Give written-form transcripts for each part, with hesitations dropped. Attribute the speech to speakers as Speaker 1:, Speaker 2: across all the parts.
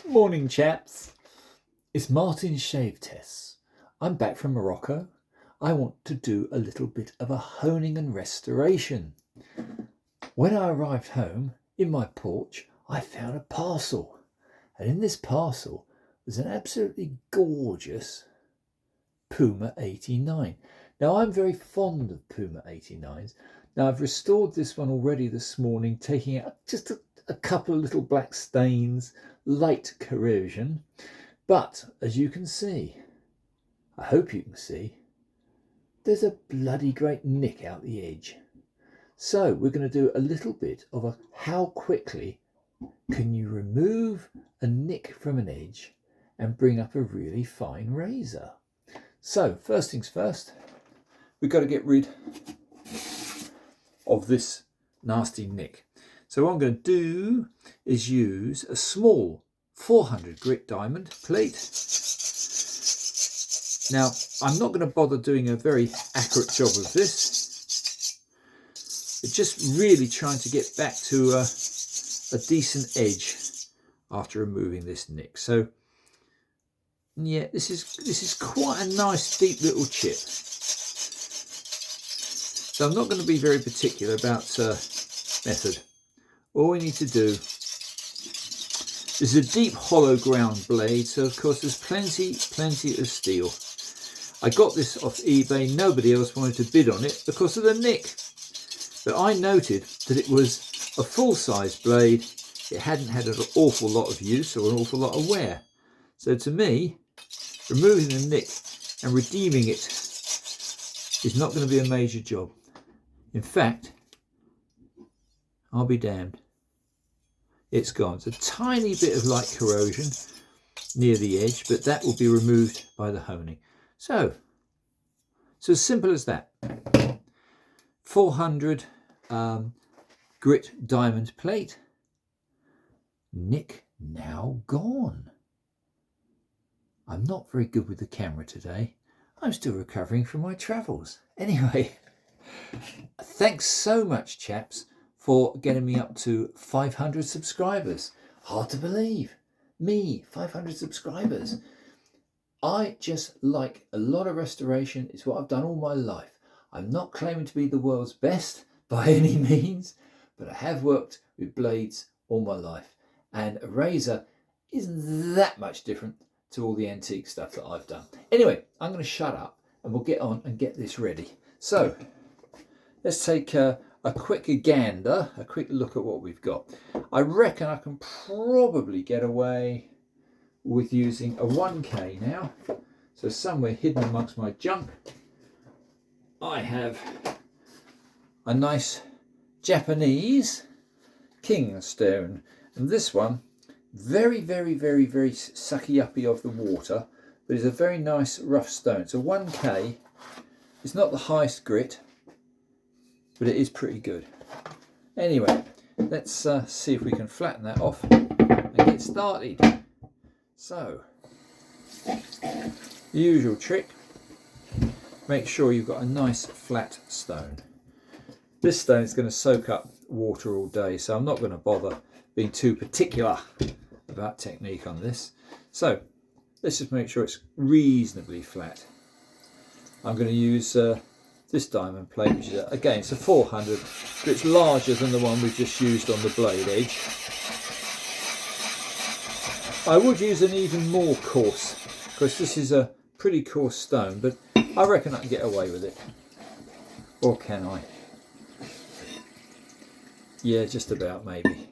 Speaker 1: Morning, chaps. It's Martin's shave tests. I'm back from Morocco. I want to do a little bit of a honing and restoration. When I arrived home, in my porch, I found a parcel. And in this parcel was an absolutely gorgeous Puma 89. Now, I'm very fond of Puma 89s. Now, I've restored this one already this morning, taking out just a couple of little black stains, light corrosion. But as you can see, I hope you can see, there's a bloody great nick out the edge. So we're going to do a little bit of a how quickly can you remove a nick from an edge and bring up a really fine razor. So first things first, we've got to get rid of this nasty nick. So what I'm going to do is use a small 400 grit diamond plate. Now, I'm not going to bother doing a very accurate job of this. It's just really trying to get back to a decent edge after removing this nick. So yeah, this is quite a nice deep little chip. So I'm not going to be very particular about method. All we need to do is a deep hollow ground blade, so of course there's plenty of steel. I got this off eBay. Nobody else wanted to bid on it because of the nick, but I noted that it was a full-size blade. It hadn't had an awful lot of use or an awful lot of wear, so to me, removing the nick and redeeming it is not going to be a major job. In fact, I'll be damned, it's gone. It's a tiny bit of light corrosion near the edge, but that will be removed by the honing. So as simple as that. 400 grit diamond plate, nick now gone. I'm not very good with the camera today. I'm still recovering from my travels. Anyway, thanks so much, chaps, for getting me up to 500 subscribers. Hard to believe. Me, 500 subscribers. I just like a lot of restoration. It's what I've done all my life. I'm not claiming to be the world's best by any means, but I have worked with blades all my life. And a razor isn't that much different to all the antique stuff that I've done. Anyway, I'm going to shut up and we'll get on and get this ready. So let's take a quick gander, a quick look at what we've got. I reckon I can probably get away with using a 1K now. So somewhere hidden amongst my junk, I have a nice Japanese king stone. And this one, very sucky uppy of the water, but it's a very nice rough stone. So 1K, it's not the highest grit, but it is pretty good. Anyway, let's see if we can flatten that off and get started. So, the usual trick, make sure you've got a nice flat stone. This stone is going to soak up water all day, so I'm not going to bother being too particular about technique on this. So, let's just make sure it's reasonably flat. I'm going to use this diamond plate, which is, again, it's a 400, but it's larger than the one we've just used on the blade edge. I would use an even more coarse, because this is a pretty coarse stone, but I reckon I can get away with it. Or can I? Yeah, just about, maybe.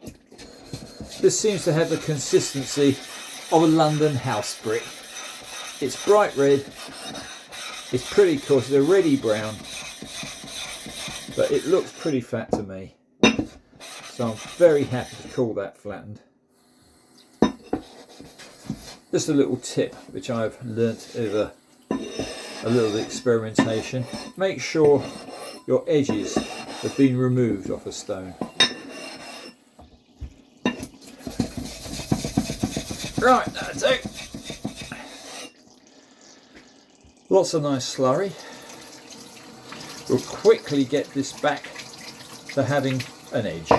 Speaker 1: This seems to have the consistency of a London house brick. It's bright red. It's pretty coarse, it's a reddy brown, but it looks pretty flat to me. So I'm very happy to call that flattened. Just a little tip which I've learnt over a little experimentation. Make sure your edges have been removed off a stone. Right, that's it. Lots of nice slurry. We'll quickly get this back to having an edge.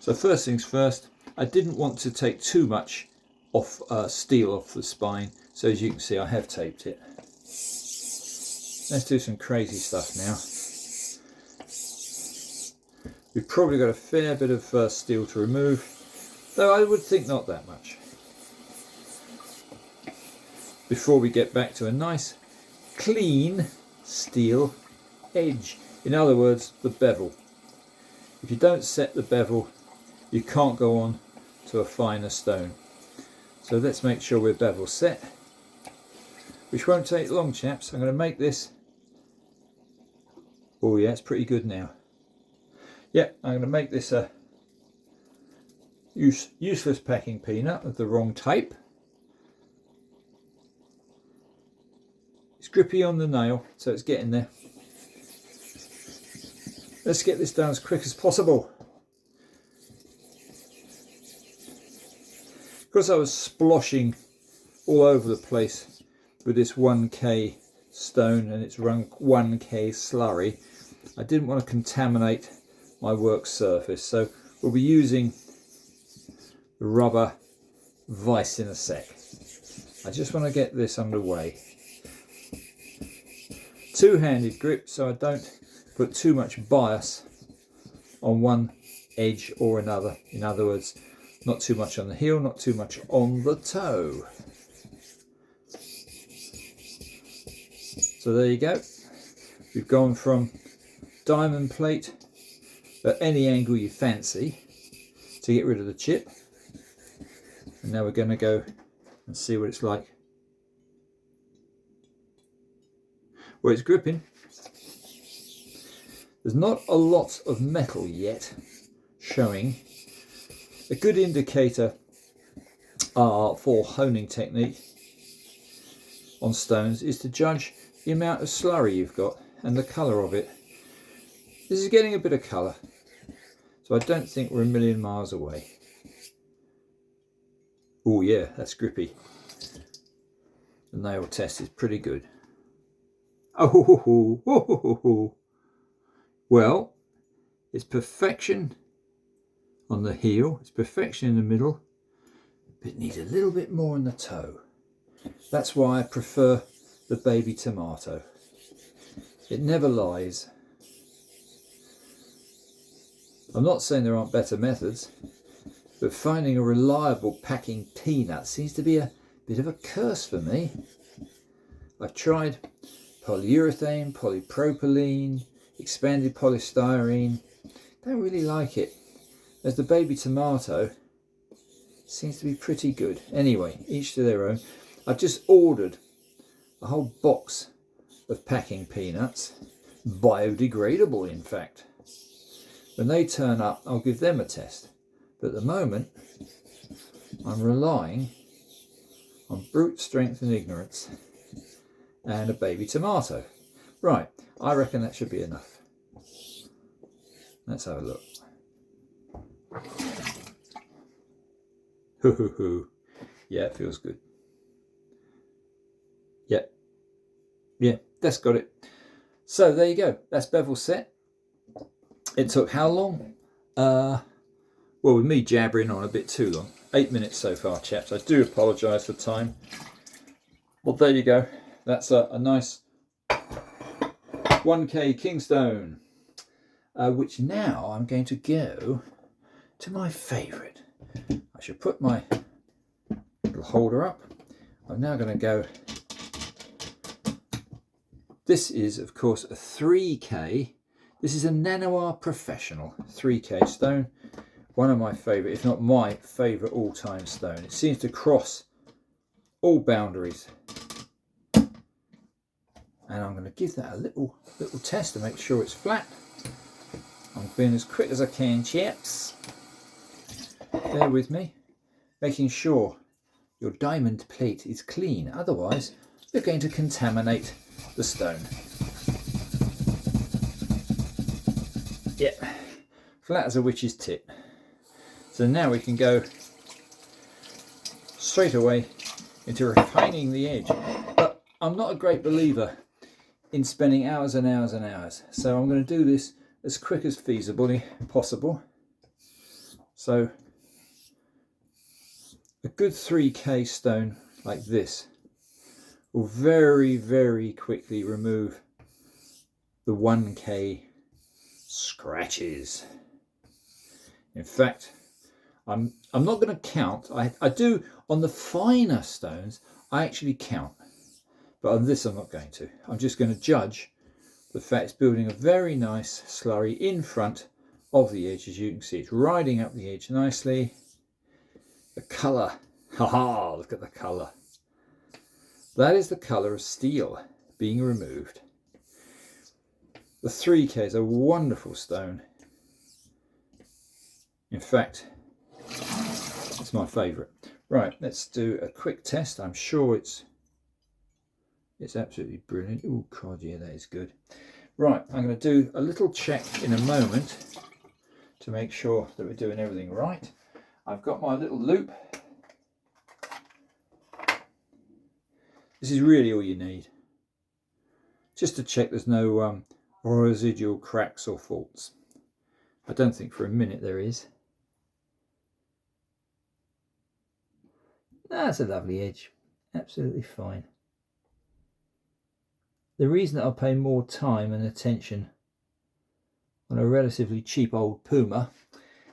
Speaker 1: So first things first, I didn't want to take too much off steel off the spine, so as you can see I have taped it. Let's do some crazy stuff now. We've probably got a fair bit of steel to remove, though I would think not that much, before we get back to a nice clean steel edge. In other words, the bevel. If you don't set the bevel, you can't go on to a finer stone. So let's make sure we're bevel set, which won't take long, chaps. I'm going to make this. Oh yeah, it's pretty good now. Yeah, I'm going to make this a useless packing peanut of the wrong type. It's grippy on the nail, so it's getting there. Let's get this done as quick as possible. Because I was sploshing all over the place with this 1K stone and its 1K slurry, I didn't want to contaminate my work surface, so we'll be using the rubber vise in a sec. I just want to get this underway. Two-handed grip, so I don't put too much bias on one edge or another. In other words, not too much on the heel, not too much on the toe. So there you go. We've gone from diamond plate at any angle you fancy to get rid of the chip. And now we're going to go and see what it's like. Well, it's gripping. There's not a lot of metal yet showing. A good indicator for honing technique on stones is to judge the amount of slurry you've got and the colour of it. This is getting a bit of colour, so I don't think we're a million miles away. Oh yeah, that's grippy. The nail test is pretty good. Oh, well, it's perfection on the heel, it's perfection in the middle, but it needs a little bit more on the toe. That's why I prefer the baby tomato. It never lies. I'm not saying there aren't better methods, but finding a reliable packing peanut seems to be a bit of a curse for me. I've tried polyurethane, polypropylene, expanded polystyrene. Don't really like it. As the baby tomato seems to be pretty good. Anyway, each to their own. I've just ordered a whole box of packing peanuts, biodegradable in fact. When they turn up, I'll give them a test. But at the moment, I'm relying on brute strength and ignorance and a baby tomato. Right, I reckon that should be enough. Let's have a look. Yeah, it feels good. Yeah, that's got it. So there you go. That's bevel set. It took how long? Well, with me jabbering on a bit too long. 8 minutes so far, chaps. I do apologise for time. Well, there you go. That's a nice 1K Kingstone, which now I'm going to go to my favourite. I should put my little holder up. I'm now going to go. This is, of course, a 3K. This is a Nanoir Professional 3K stone. One of my favourite, if not my favourite all-time stone. It seems to cross all boundaries. And I'm going to give that a little test to make sure it's flat. I'm being as quick as I can, chaps. Bear with me. Making sure your diamond plate is clean. Otherwise, you're going to contaminate the stone. Yeah, flat as a witch's tit. So now we can go straight away into refining the edge. But I'm not a great believer in spending hours and hours and hours. So I'm going to do this as quick as feasibly possible. So a good 3K stone like this will very, very quickly remove the 1K scratches. In fact, I'm not going to count. I do on the finer stones, I actually count, but on this I'm not going to. I'm just going to judge the fact it's building a very nice slurry in front of the edge. As you can see, it's riding up the edge nicely. The colour, haha, look at the colour. That is the colour of steel being removed. The 3K is a wonderful stone. In fact, it's my favourite. Right, let's do a quick test. I'm sure it's absolutely brilliant. Oh, God, yeah, that is good. Right, I'm going to do a little check in a moment to make sure that we're doing everything right. I've got my little loop. This is really all you need, just to check there's no residual cracks or faults. I don't think for a minute there is. That's a lovely edge, absolutely fine. The reason that I'll pay more time and attention on a relatively cheap old Puma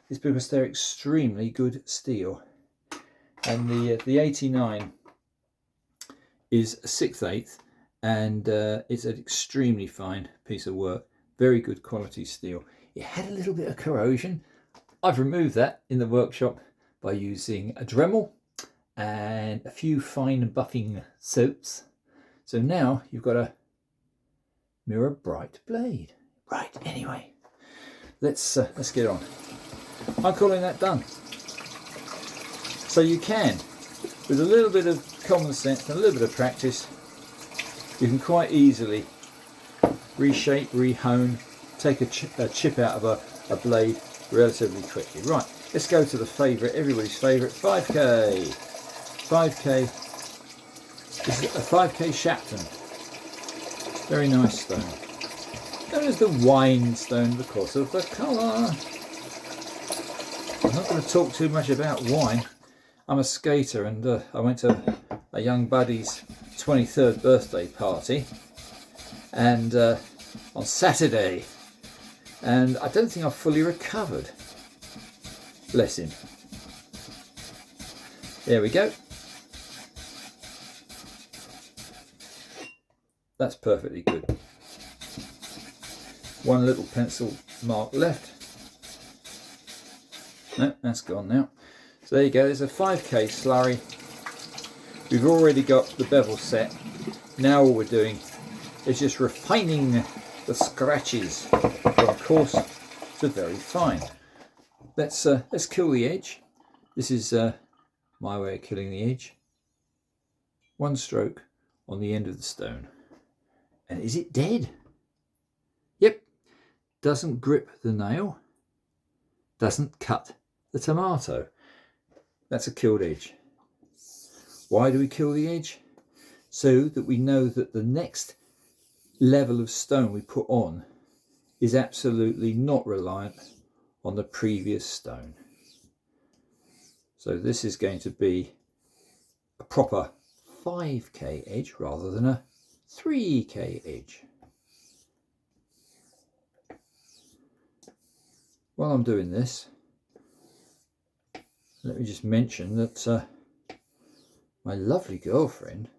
Speaker 1: is because they're extremely good steel, and the 89 is a 6/8, and it's an extremely fine piece of work, very good quality steel. It had a little bit of corrosion. I've removed that in the workshop by using a Dremel and a few fine buffing soaps. So now you've got a mirror bright blade. Right, anyway, let's get on. I'm calling that done. So you can, with a little bit of common sense and a little bit of practice, you can quite easily reshape, rehone, take a chip out of a blade relatively quickly. Right, let's go to the favourite, everybody's favourite, 5K. 5K. This is a 5K Shapton. Very nice stone. Known as the wine stone because of the colour. I'm not going to talk too much about wine. I'm a skater, and I went to a young buddy's 23rd birthday party and on Saturday, and I don't think I've fully recovered. Bless him. There we go. That's perfectly good. One little pencil mark left. No, that's gone now. So there you go, there's a 5K slurry. We've already got the bevel set. Now all we're doing is just refining the scratches from coarse to very fine. Let's kill the edge. This is my way of killing the edge. One stroke on the end of the stone. And is it dead? Yep. Doesn't grip the nail. Doesn't cut the tomato. That's a killed edge. Why do we kill the edge? So that we know that the next level of stone we put on is absolutely not reliant on the previous stone. So this is going to be a proper 5K edge rather than a 3K edge. While I'm doing this, let me just mention that my lovely girlfriend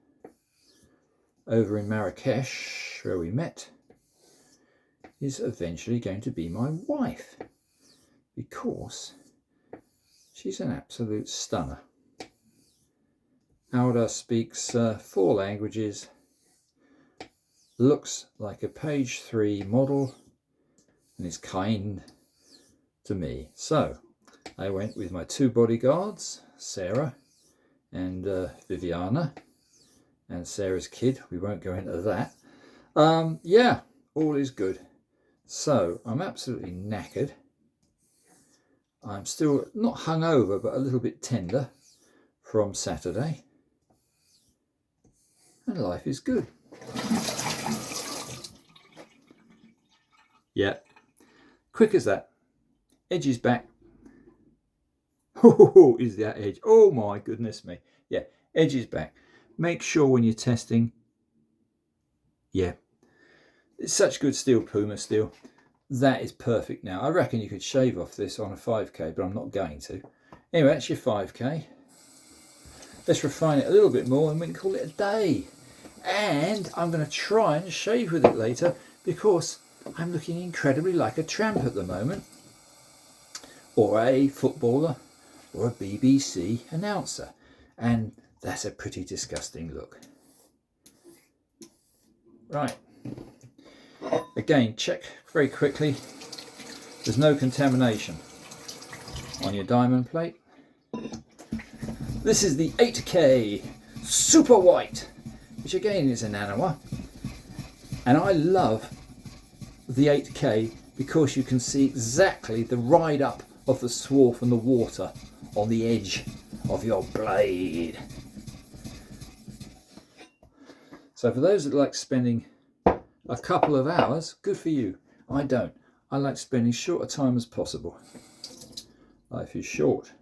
Speaker 1: over in Marrakesh, where we met, is eventually going to be my wife, because she's an absolute stunner. Alda speaks 4 languages, looks like a page 3 model, and is kind to me. So I went with my 2 bodyguards, Sarah and Viviana, and Sarah's kid. We won't go into that. Yeah, all is good. So I'm absolutely knackered. I'm still not hungover, but a little bit tender from Saturday. And life is good. Yeah, quick as that. Edges back. Oh, is that edge? Oh my goodness me. Yeah, edge is back. Make sure when you're testing, yeah, it's such good steel, Puma steel. That is perfect now. I reckon you could shave off this on a 5K, but I'm not going to. Anyway, that's your 5K. Let's refine it a little bit more and we can call it a day. And I'm going to try and shave with it later because I'm looking incredibly like a tramp at the moment, or a footballer, or a BBC announcer. And that's a pretty disgusting look. Right. Again, check very quickly. There's no contamination on your diamond plate. This is the 8K Super White, which again is an Nanawa. And I love the 8K because you can see exactly the ride up of the swarf and the water on the edge of your blade. So for those that like spending a couple of hours, good for you. I don't. I like spending short a time as possible. Life is short.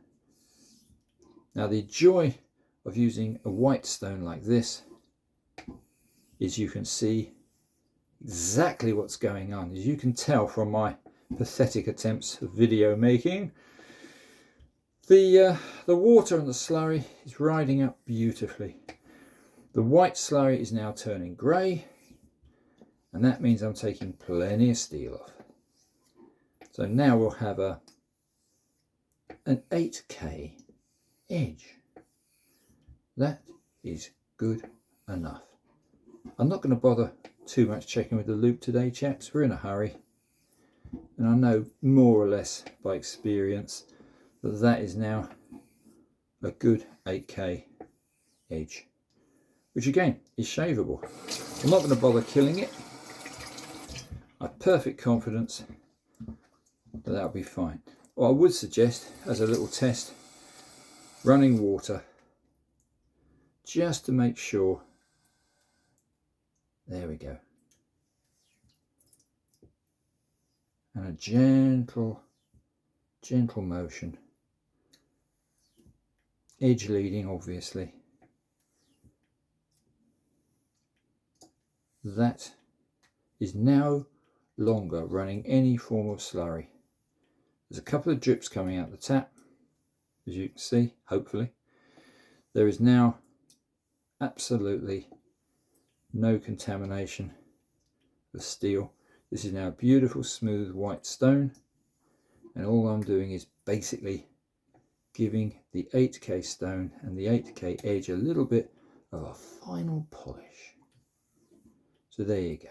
Speaker 1: Now the joy of using a white stone like this is you can see exactly what's going on. As you can tell from my pathetic attempts of video making, the water and the slurry is riding up beautifully. The white slurry is now turning grey, and that means I'm taking plenty of steel off. So now we'll have an 8K edge. That is good enough. I'm not going to bother too much checking with the loop today, chaps. We're in a hurry, and I know more or less by experience that that is now a good 8K edge, which again is shaveable. I'm not going to bother killing it. I have perfect confidence that that'll be fine. What I would suggest as a little test, running water just to make sure. There we go. And a gentle motion. Edge leading, obviously. That is now longer running any form of slurry. There's a couple of drips coming out the tap, as you can see, hopefully. There is now absolutely no contamination of steel. This is now a beautiful smooth white stone, and all I'm doing is basically giving the 8K stone and the 8K edge a little bit of a final polish. So there you go.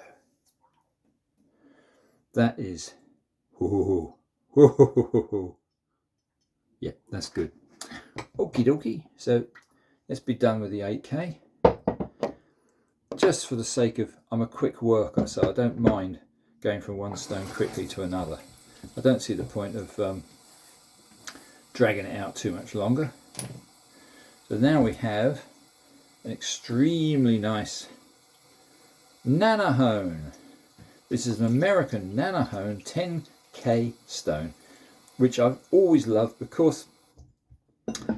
Speaker 1: That is, yeah, that's good. Okie dokie. So let's be done with the 8K. Just for the sake of, I'm a quick worker, so I don't mind going from one stone quickly to another. I don't see the point of dragging it out too much longer. So now we have an extremely nice Nanahone. This is an American Nanahone 10K stone, which I've always loved because,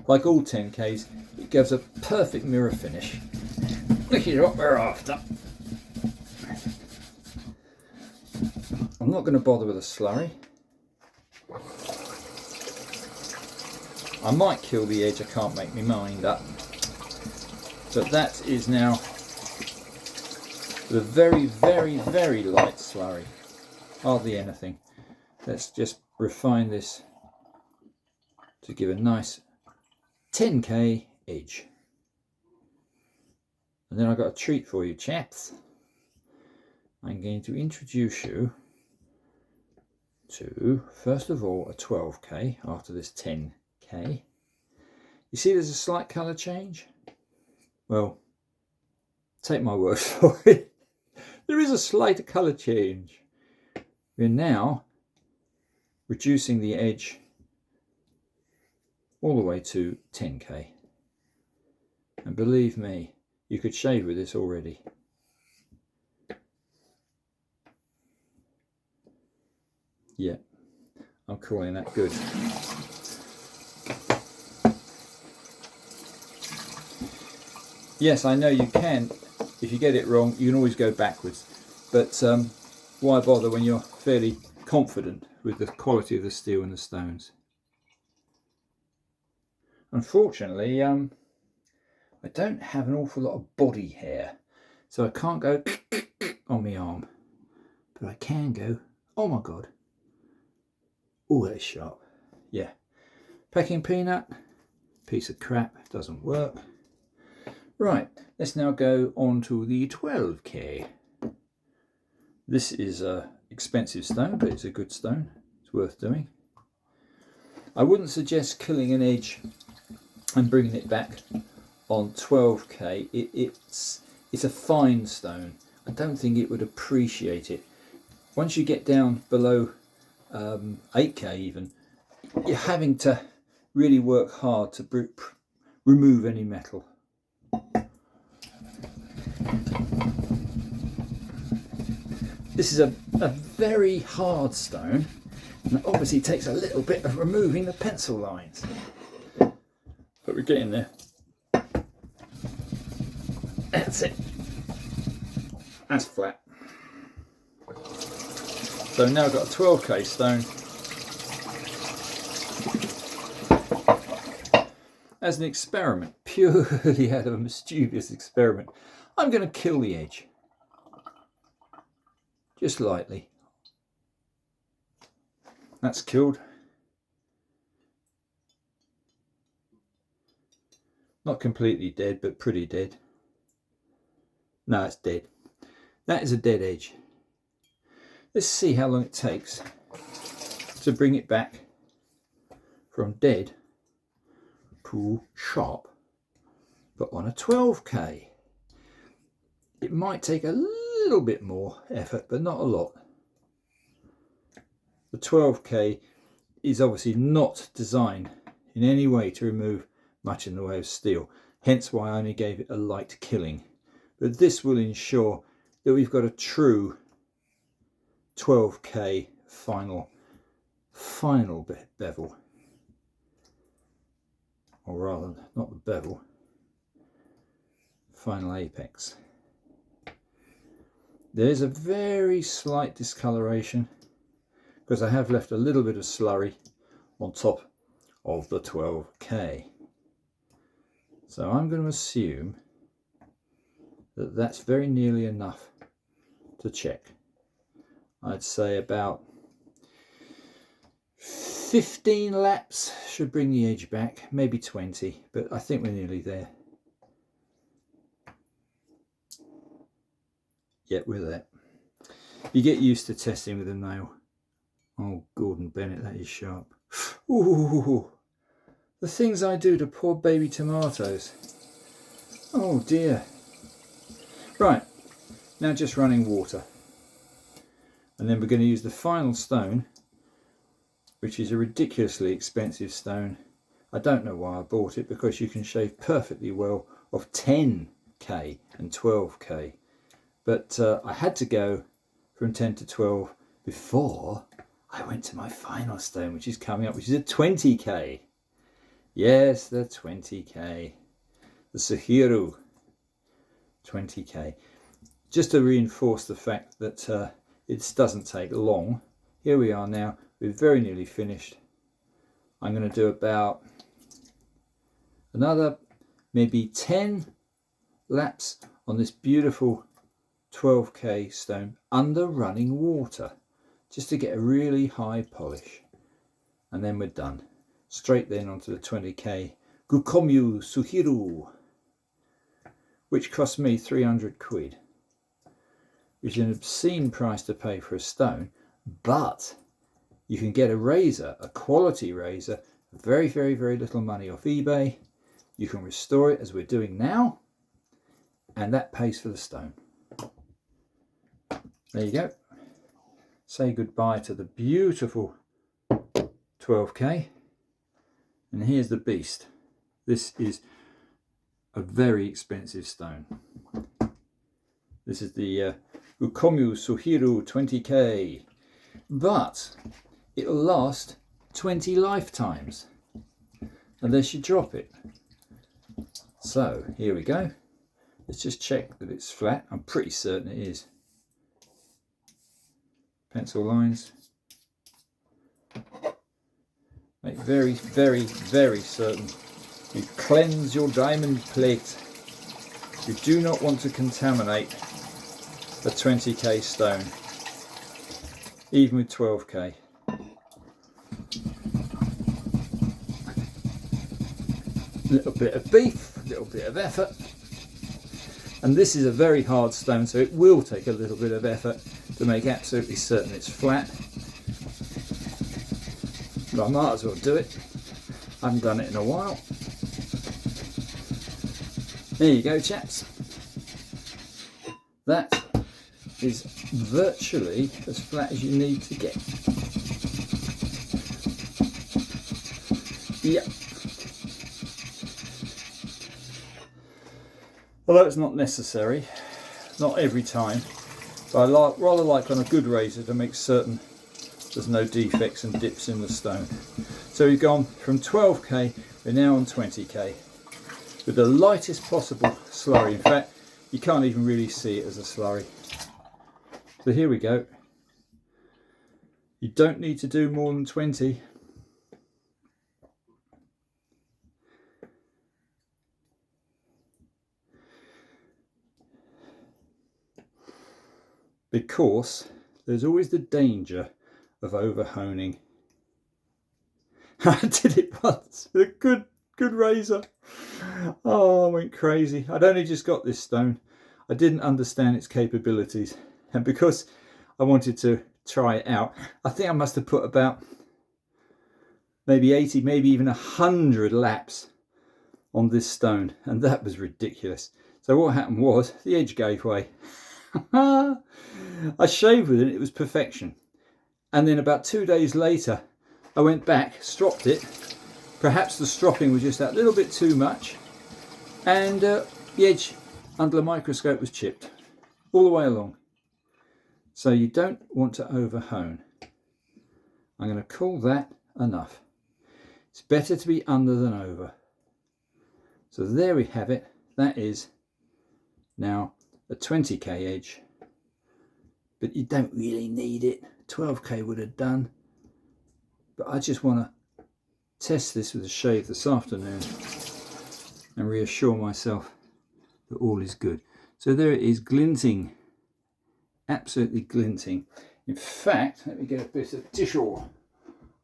Speaker 1: like all 10Ks, it gives a perfect mirror finish. Look at what we're after. I'm not going to bother with a slurry. I might kill the edge, I can't make my mind up. But that is now the very light slurry. Hardly anything. Let's just refine this to give a nice 10K edge. And then I've got a treat for you, chaps. I'm going to introduce you to, first of all, a 12K after this 10K. You see there's a slight colour change? Well, take my word for it. There is a slight colour change. We're now reducing the edge all the way to 10K. And believe me, you could shave with this already. Yeah, I'm calling that good. Yes, I know you can. If you get it wrong, you can always go backwards. But why bother when you're fairly confident with the quality of the steel and the stones? Unfortunately, I don't have an awful lot of body hair, so I can't go on my arm. But I can go, oh my god. Oh, that's sharp. Yeah. Packing peanut, piece of crap, doesn't work. Right, let's now go on to the 12K. This is a expensive stone, but it's a good stone. It's worth doing. I wouldn't suggest killing an edge and bringing it back on 12K. It's a fine stone. I don't think it would appreciate it. Once you get down below 8K even, you're having to really work hard to remove any metal. This is a very hard stone, and obviously it takes a little bit of removing the pencil lines. But we're getting there. That's it. That's flat. So now I've got a 12K stone. As an experiment, purely out of a mischievous experiment, I'm going to kill the edge. Just lightly. That's killed. Not completely dead, but pretty dead. No, it's dead. That is a dead edge. Let's see how long it takes to bring it back from dead to sharp, but on a 12K. It might take a little bit more effort, but not a lot. The 12K is obviously not designed in any way to remove much in the way of steel, hence why I only gave it a light killing. But this will ensure that we've got a true 12K final bevel, or rather not the bevel, final apex. There's a very slight discoloration because I have left a little bit of slurry on top of the 12K. So I'm going to assume that that's very nearly enough to check. I'd say about 15 laps should bring the edge back, maybe 20, but I think we're nearly there. Yep, we're there. You get used to testing with a nail. Oh, Gordon Bennett, that is sharp. Ooh, the things I do to poor baby tomatoes. Oh dear. Right, now just running water. And then we're going to use the final stone, which is a ridiculously expensive stone. I don't know why I bought it, because you can shave perfectly well off 10K and 12K. But I had to go from 10 to 12 before I went to my final stone, which is coming up, which is a 20K. Yes, the 20K. The Suehiro 20K. Just to reinforce the fact that it doesn't take long. Here we are now. We're very nearly finished. I'm going to do about another maybe 10 laps on this beautiful 12K stone under running water, just to get a really high polish, and then we're done. Straight then onto the 20K Gokumyo Suehiro, which cost me 300 quid, which is an obscene price to pay for a stone, but you can get a razor, a quality razor, very, very, very little money off eBay. You can restore it as we're doing now, and that pays for the stone. There you go. Say goodbye to the beautiful 12K. And here's the beast. This is a very expensive stone. This is the Gokumyo Suehiro 20K. But it'll last 20 lifetimes unless you drop it. So here we go. Let's just check that it's flat. I'm pretty certain it is. Pencil lines. Make very, very, very certain you cleanse your diamond plate. You do not want to contaminate a 20k stone, even with 12k. A little bit of beef, a little bit of effort. And this is a very hard stone, so it will take a little bit of effort to make absolutely certain it's flat. But I might as well do it. I haven't done it in a while. There you go, chaps. That is virtually as flat as you need to get. Yep. Although it's not necessary, not every time, but I rather like on a good razor to make certain there's no defects and dips in the stone. So we've gone from 12k, we're now on 20k with the lightest possible slurry. In fact, you can't even really see it as a slurry. So here we go. You don't need to do more than 20. Because there's always the danger of over-honing. I did it once with a good razor. Oh, I went crazy. I'd only just got this stone. I didn't understand its capabilities. And because I wanted to try it out, I think I must have put about maybe 80, maybe even 100 laps on this stone. And that was ridiculous. So what happened was the edge gave way. I shaved with it, it was perfection. And then about 2 days later, I went back, stropped it. Perhaps the stropping was just that little bit too much. And the edge under the microscope was chipped all the way along. So you don't want to over-hone. I'm going to call that enough. It's better to be under than over. So there we have it. That is now a 20k edge. But you don't really need it. 12k would have done. But I just want to test this with a shave this afternoon and reassure myself that all is good. So there it is, glinting, absolutely glinting. In fact, let me get a bit of tissue.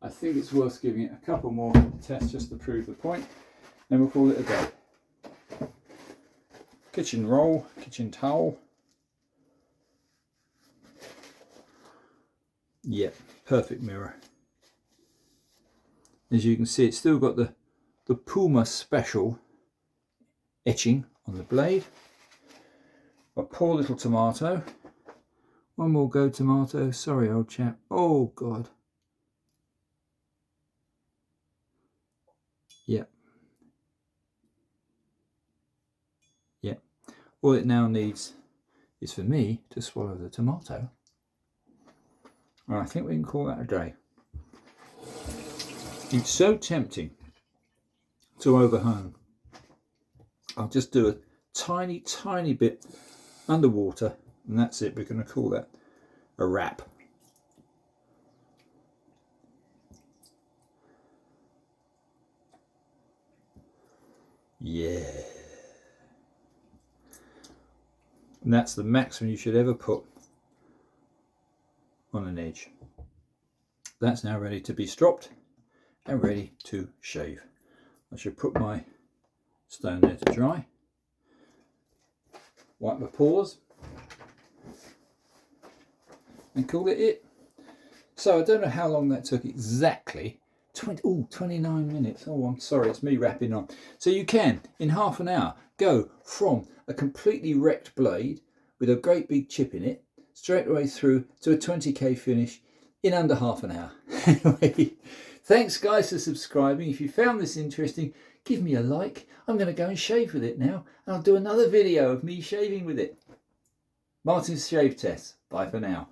Speaker 1: I think it's worth giving it a couple more tests just to prove the point. Then we'll call it a day. Kitchen roll, kitchen towel. Yep, perfect mirror. As you can see, it's still got the Puma special etching on the blade. But poor little tomato. One more go, tomato. Sorry, old chap. Oh, God. Yep. Yep. All it now needs is for me to swallow the tomato. And I think we can call that a day. It's so tempting to overhang. I'll just do a tiny, tiny bit underwater, and that's it. We're going to call that a wrap. Yeah. And that's the maximum you should ever put on an edge. That's now ready to be stropped and ready to shave. I should put my stone there to dry. Wipe my paws and call it. So I don't know how long that took exactly. 29 minutes. Oh, I'm sorry, it's me wrapping on. So you can, in half an hour, go from a completely wrecked blade with a great big chip in it, straight away through to a 20k finish in under half an hour. Anyway, thanks guys for subscribing. If you found this interesting, give me a like. I'm going to go and shave with it now, and I'll do another video of me shaving with it. Martin's shave test. Bye for now.